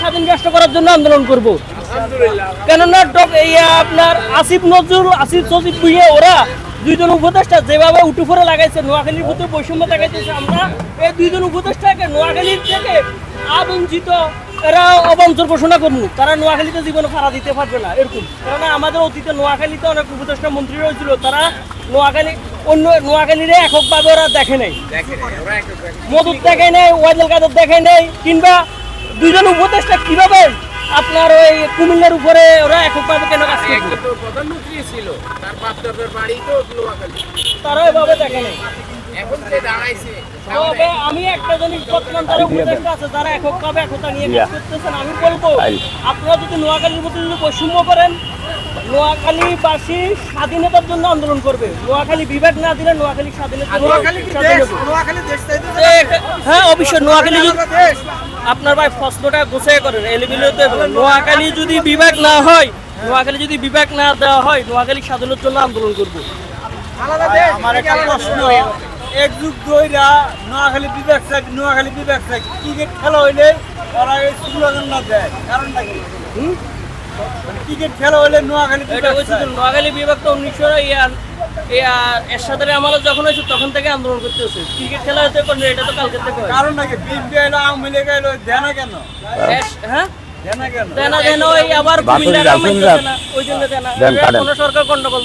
স্বাধীন রাষ্ট্র করার জন্য আন্দোলন করব। কেননা আপনার আসিফ নজরুল, আসিফ সজিব ভুঁইয়া ওরা দুইজন উপদেষ্টা যেভাবে উঠুফরে লাগাইছে, নোয়াখালীর প্রতি বৈষম্য দেখাইতেছে। আমরা এই দুইজন উপদেষ্টাকে নোয়াখালীর থেকে আবঞ্চিত এরা অবঞ্চর ঘোষণা করবো। তারা নোয়াখালীতে জীবনে ভাড়া দিতে পারবে না এরকম। কেননা আমাদের অতীতে নোয়াখালীতে অনেক উপদেষ্টা মন্ত্রী হয়েছিল, তারা নোয়াখালীর এককভাবে ওরা দেখে নেই, মধুর দেখে নেই, ওয়াইদুল কাদের দেখে নেই, কিংবা দুইজন উপদেষ্টা কিভাবে আপনার ওই কুমিল্লার উপরে ওরা এককভাবে কেন কাজ করবে? প্রধানমন্ত্রী ছিল, তার বাপদাদার বাড়ি তো নোয়াখালী, তারা এভাবে দেখে নেই। এখন যে দাঁড়াইছে তবে আমি একটা জিনিস বর্তমান যারা উপদেষ্টা আছে যারা এককভাবে একতা নিয়ে কাজ করতেছেন, আমি বলবো আপনারা যদি নোয়াখালীর প্রতি যদি বৈষম্য করেন, নোয়াখালীবাসী স্বাধীনতার জন্য আন্দোলন করবে। নোয়াখালী বিভাগ না দিলে নোয়াখালী স্বাধীনতা, হ্যাঁ অবশ্যই নোয়াখালী আপনার ভাই প্রশ্নটা গোছায় করেন, এলিমিনেট নোয়াখালী যদি বিভাগ না হয়, নোয়াখালী যদি বিভাগ না দেওয়া হয়, নোয়াখালী স্বাধীনতার জন্য আন্দোলন করবো। আমার একটা প্রশ্ন, এক যুগ ধইরা নোয়াখালী বিভাগ চাই, নোয়াখালী বিভাগ চাই, ক্রিকেট খেলা হইলে ওরা এই স্লোগান না দেয়, কারণটা কি? ক্রিকেট খেলা হইলে নোয়াখালী নোয়াখালী বিভাগ তো 1900 এরশাদের আমলে যখন হয়েছে তখন থেকে আন্দোলন করতেছে। ক্রিকেট খেলা হতে পারে এটা তো কালকে থেকে হয়। কারণ নাকি বিএনপি এলো, আওয়ামী লীগ এলো, দেয় না কেন? হ্যাঁ দেয় না কেন? দেনা ওই আবার কুমিল্লার ওই জন্য দেনা, কোনো সরকার গন্ডগোল